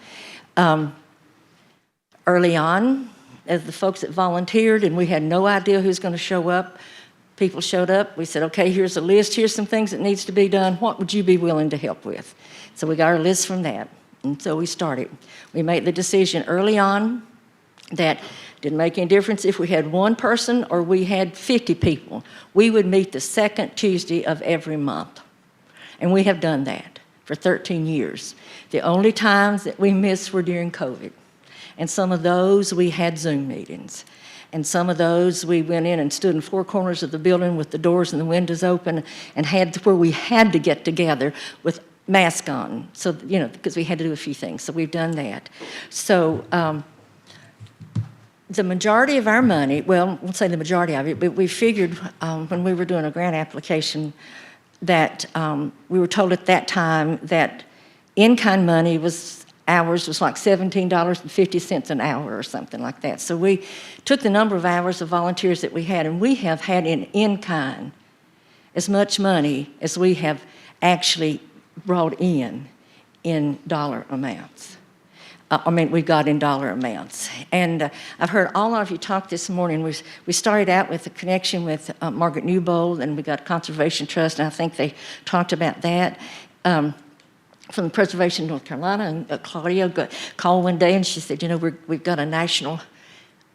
Early on, as the folks that volunteered, and we had no idea who's going to show up, people showed up. We said, okay, here's a list. Here's some things that needs to be done. What would you be willing to help with? So we got our list from that, and so we started. We made the decision early on that didn't make any difference if we had 1 person or we had 50 people. We would meet the 2nd Tuesday of every month, and we have done that for 13 years. The only times that we missed were during COVID, and some of those we had Zoom meetings, and some of those we went in and stood in 4 corners of the building with the doors and the windows open, and had where we had to get together with masks on, so because we had to do a few things. So we've done that. So the majority of our money, well, I won't say the majority of it, but we figured when we were doing a grant application that we were told at that time that in-kind money hours was like $17.50 an hour or something like that. So we took the number of hours of volunteers that we had, and we have had in-kind as much money as we have actually brought in dollar amounts. We got in dollar amounts. And I've heard all of you talk this morning. We started out with a connection with Margaret Newbold, and we got Conservation Trust, and I think they talked about that. From the Preservation of North Carolina, and Claudia called one day and she said, we've got a National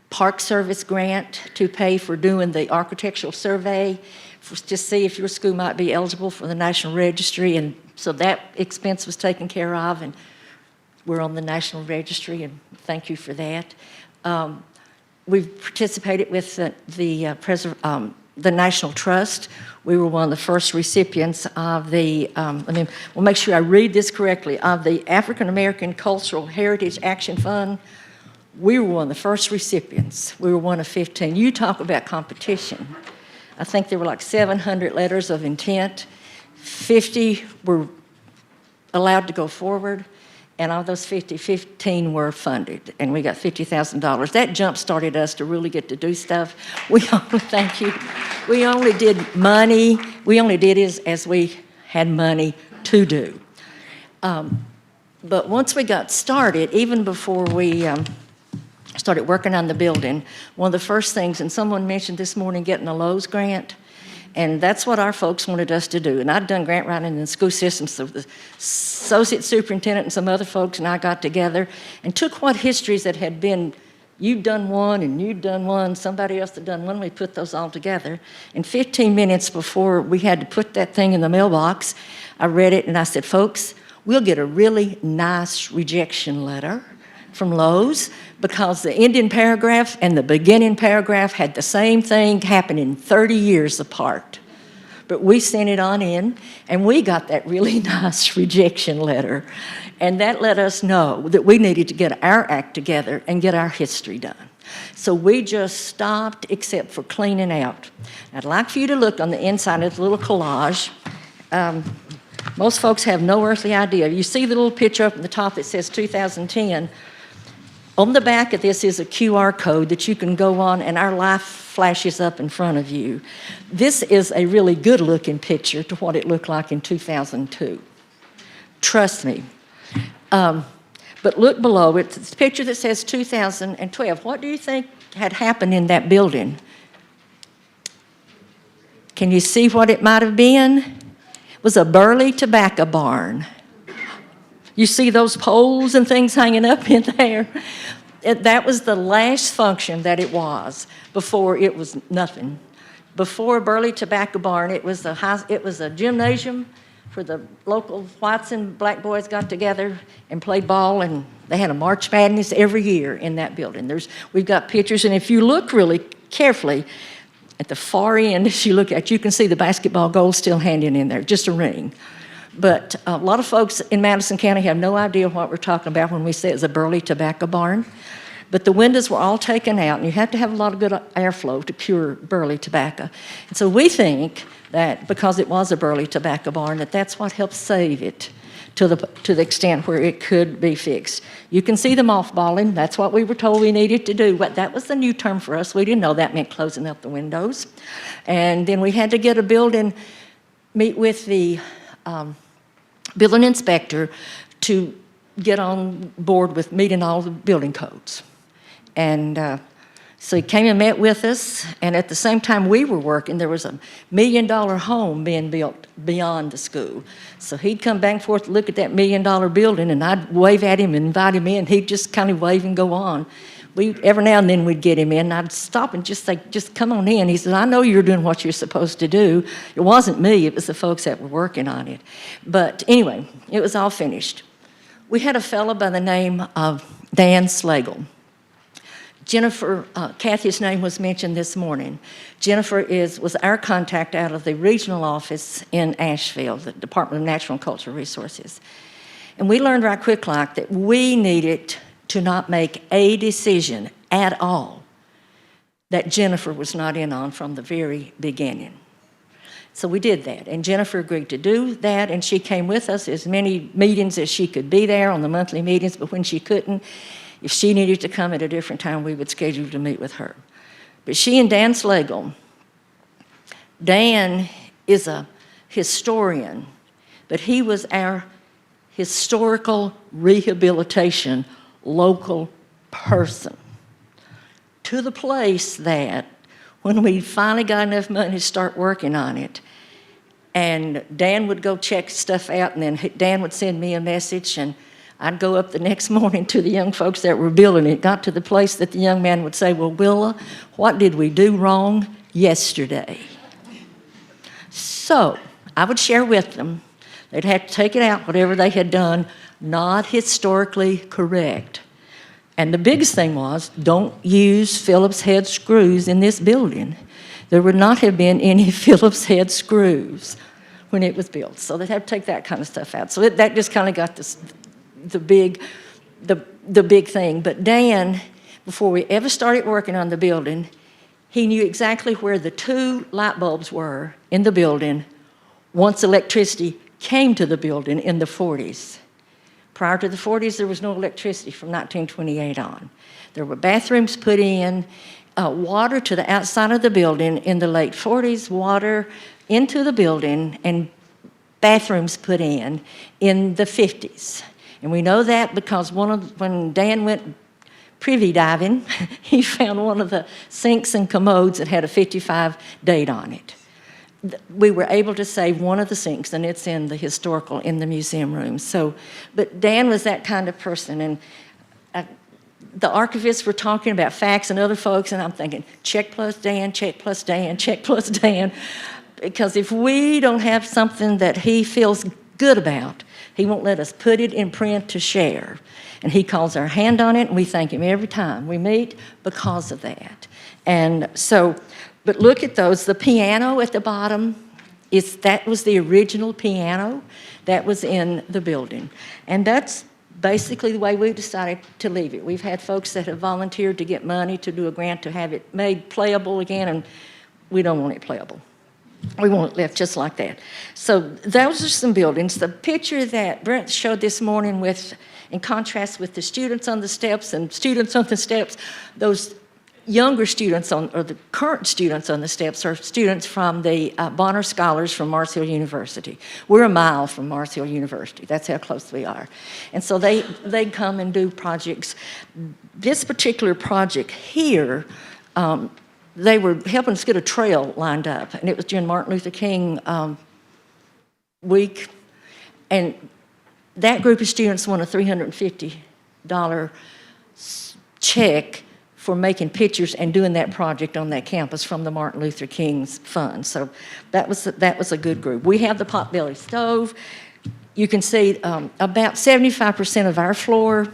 Park Service grant to pay for doing the architectural survey to see if your school might be eligible for the National Registry. And so that expense was taken care of, and we're on the National Registry, and thank you for that. We've participated with the National Trust. We were one of the first recipients of we'll make sure I read this correctly, of the African American Cultural Heritage Action Fund. We were one of the first recipients. We were one of 15. You talk about competition. I think there were like 700 letters of intent. 50 were allowed to go forward, and of those 50, 15 were funded, and we got $50,000. That jump-started us to really get to do stuff. Thank you. We only did as we had money to do. But once we got started, even before we started working on the building, one of the first things, and someone mentioned this morning getting a Lowe's grant, and that's what our folks wanted us to do. And I'd done grant writing in the school system, so the associate superintendent and some other folks and I got together and took what histories that had been, you'd done one and you'd done one, somebody else had done one, we put those all together. And 15 minutes before we had to put that thing in the mailbox, I read it and I said, folks, we'll get a really nice rejection letter from Lowe's because the ending paragraph and the beginning paragraph had the same thing happening 30 years apart. But we sent it on in, and we got that really nice rejection letter. And that let us know that we needed to get our act together and get our history done. So we just stopped except for cleaning out. I'd like for you to look on the inside of the little collage. Most folks have no earthly idea. You see the little picture up at the top that says 2010. On the back of this is a QR code that you can go on, and our life flashes up in front of you. This is a really good-looking picture to what it looked like in 2002. Trust me. But look below it. It's a picture that says 2012. What do you think had happened in that building? Can you see what it might have been? It was a burley tobacco barn. You see those poles and things hanging up in there? That was the last function that it was before it was nothing. Before Burley Tobacco Barn, it was a gymnasium where the local whites and black boys got together and played ball, and they had a March Madness every year in that building. We've got pictures, and if you look really carefully at the far end, as you look at, you can see the basketball goal still hanging in there, just a ring. But a lot of folks in Madison County have no idea what we're talking about when we say it's a Burley Tobacco Barn. But the windows were all taken out, and you have to have a lot of good airflow to cure burley tobacco. And so we think that because it was a Burley Tobacco Barn, that's what helped save it to the extent where it could be fixed. You can see the mothballing. That's what we were told we needed to do. That was the new term for us. We didn't know that meant closing up the windows. And then we had to get a building, meet with the building inspector to get on board with meeting all the building codes. And so he came and met with us, and at the same time we were working, there was $1 million home being built beyond the school. So he'd come back and forth to look at that $1 million building, and I'd wave at him and invite him in. He'd just kind of wave and go on. Every now and then we'd get him in, and I'd stop and just say, just come on in. He said, I know you're doing what you're supposed to do. It wasn't me, it was the folks that were working on it. But anyway, it was all finished. We had a fellow by the name of Dan Slagle. Jennifer, Kathy's name was mentioned this morning. Jennifer was our contact out of the regional office in Asheville, the Department of Natural and Cultural Resources. And we learned right quick like that we needed to not make a decision at all that Jennifer was not in on from the very beginning. So we did that, and Jennifer agreed to do that, and she came with us as many meetings as she could be there on the monthly meetings, but when she couldn't, if she needed to come at a different time, we would schedule to meet with her. But she and Dan Slagle, Dan is a historian, but he was our historical rehabilitation local person, to the place that when we finally got enough money to start working on it, and Dan would go check stuff out, and then Dan would send me a message, and I'd go up the next morning to the young folks that were building it. It got to the place that the young man would say, well, Willa, what did we do wrong yesterday? So I would share with them. They'd have to take it out, whatever they had done, not historically correct. And the biggest thing was, don't use Phillips head screws in this building. There would not have been any Phillips head screws when it was built. So they'd have to take that kind of stuff out. So that just kind of got the big thing. But Dan, before we ever started working on the building, he knew exactly where the 2 light bulbs were in the building once electricity came to the building in the 40s. Prior to the 40s, there was no electricity from 1928 on. There were bathrooms put in, water to the outside of the building in the late 40s, water into the building, and bathrooms put in the 50s. And we know that because when Dan went privy diving, he found one of the sinks and commodes that had a 55 date on it. We were able to save one of the sinks, and it's in the museum room. So, but Dan was that kind of person, and the archivists were talking about facts and other folks, and I'm thinking, check plus Dan, check plus Dan, check plus Dan. Because if we don't have something that he feels good about, he won't let us put it in print to share. And he calls our hand on it, and we thank him every time we meet because of that. And so, but look at those. The piano at the bottom, that was the original piano that was in the building. And that's basically the way we decided to leave it. We've had folks that have volunteered to get money to do a grant to have it made playable again, and we don't want it playable. We want it left just like that. So those are some buildings. The picture that Brent showed this morning in contrast with the students on the steps and students on the steps, those younger students or the current students on the steps are students from the Bonner Scholars from Mars Hill University. We're a mile from Mars Hill University. That's how close we are. And so they come and do projects. This particular project here, they were helping us get a trail lined up, and it was during Martin Luther King week. And that group of students won a $350 check for making pictures and doing that project on that campus from the Martin Luther King's fund. So that was a good group. We have the potbelly stove. You can see about 75% of our floor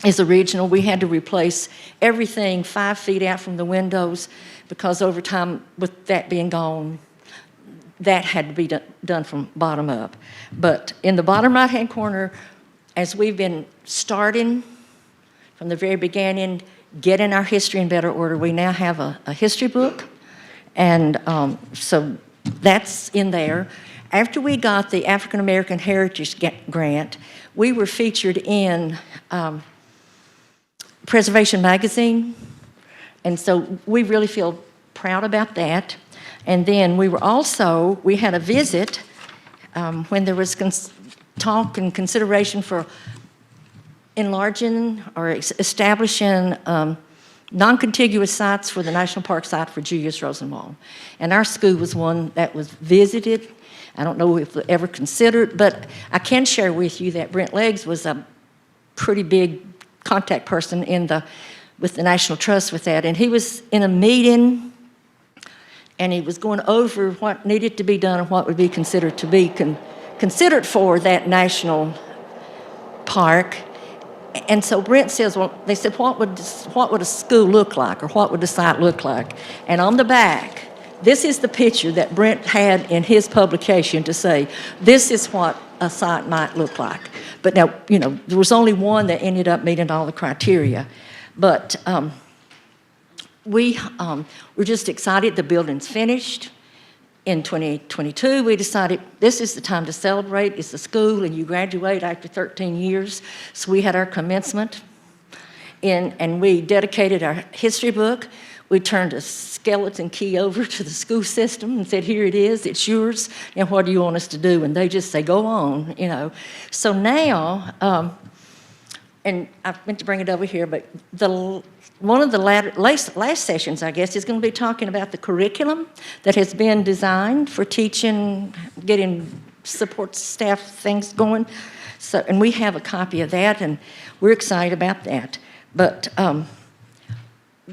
is original. We had to replace everything 5 feet out from the windows because over time, with that being gone, that had to be done from bottom up. But in the bottom right-hand corner, as we've been starting from the very beginning, getting our history in better order, we now have a history book, and so that's in there. After we got the African American Heritage Grant, we were featured in Preservation Magazine, and so we really feel proud about that. And then we had a visit when there was talk and consideration for enlarging or establishing non-contiguous sites for the National Park site for Julius Rosenwald. And our school was one that was visited. I don't know if we ever considered, but I can share with you that Brent Leggs was a pretty big contact person with the National Trust with that. And he was in a meeting, and he was going over what needed to be done and what would be considered to be considered for that national park. And so Brent says, well, they said, what would a school look like, or what would the site look like? And on the back, this is the picture that Brent had in his publication to say, this is what a site might look like. But now, there was only one that ended up meeting all the criteria. But we're just excited the building's finished. In 2022, we decided this is the time to celebrate. It's a school, and you graduate after 13 years. So we had our commencement, and we dedicated our history book. We turned a skeleton key over to the school system and said, here it is, it's yours, and what do you want us to do? And they just say, go on, So now, and I meant to bring it over here, but one of the last sessions, I guess, is going to be talking about the curriculum that has been designed for teaching, getting support staff things going. So, and we have a copy of that, and we're excited about that. But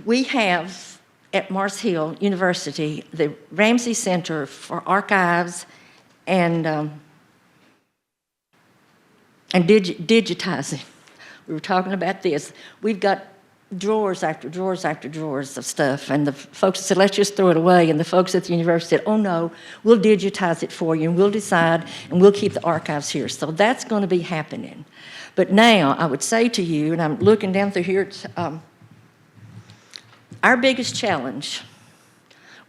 we have at Mars Hill University the Ramsey Center for Archives and digitizing. We were talking about this. We've got drawers after drawers after drawers of stuff, and the folks said, let's just throw it away, and the folks at the university said, oh no, we'll digitize it for you, and we'll decide, and we'll keep the archives here. So that's going to be happening. But now, I would say to you, and I'm looking down through here, our biggest challenge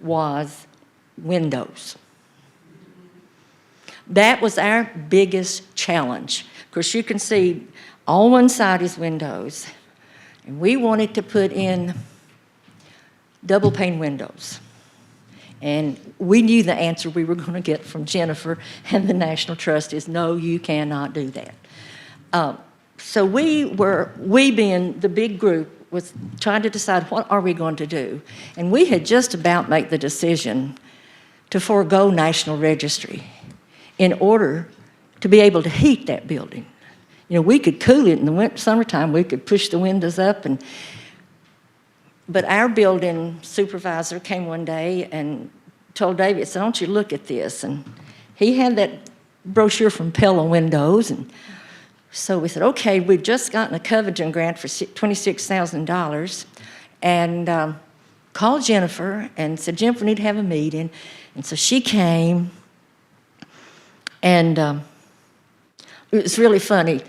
was windows. That was our biggest challenge. Of course, you can see on one side is windows, and we wanted to put in double pane windows. And we knew the answer we were going to get from Jennifer and the National Trust is, no, you cannot do that. So we being the big group, was trying to decide what are we going to do. And we had just about made the decision to forego National Registry in order to be able to heat that building. You know, we could cool it in the summertime, we could push the windows up, but our building supervisor came one day and told David, said, "Don't you look at this?" And he had that brochure from Pella Windows, and so we said, okay, we've just gotten a Covington grant for $26,000, and called Jennifer and said, "Jennifer, we need to have a meeting." And so she came, and it was really funny.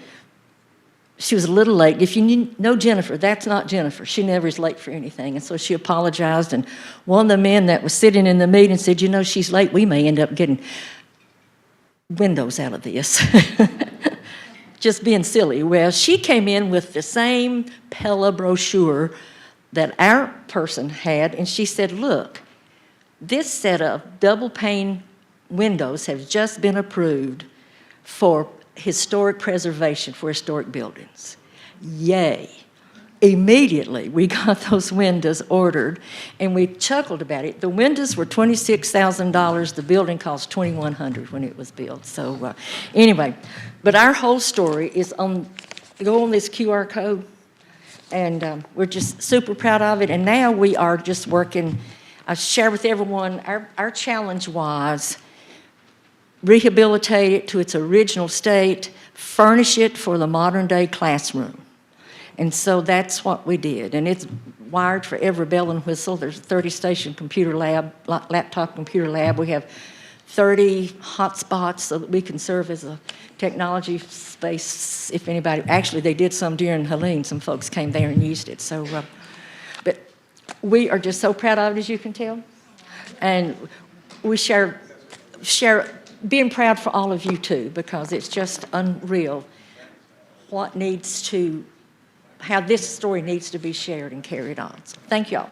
She was a little late. If you know Jennifer, that's not Jennifer. She never is late for anything. And so she apologized, and one of the men that was sitting in the meeting said, "You know, she's late. We may end up getting windows out of this." Just being silly. Well, she came in with the same Pella brochure that our person had, and she said, "Look, this set of double pane windows has just been approved for historic preservation for historic buildings." Yay. Immediately, we got those windows ordered, and we chuckled about it. The windows were $26,000. The building cost $2,100 when it was built. So anyway, but our whole story is go on this QR code, and we're just super proud of it. And now we are just working. I share with everyone, our challenge was rehabilitate it to its original state, furnish it for the modern day classroom. And so that's what we did. And it's wired for every bell and whistle. There's a 30-station computer lab, laptop computer lab. We have 30 hotspots so that we can serve as a technology space if anybody, actually they did some during Helene, some folks came there and used it. So, but we are just so proud of it, as you can tell. And we share being proud for all of you too, because it's just unreal how this story needs to be shared and carried on. So thank y'all.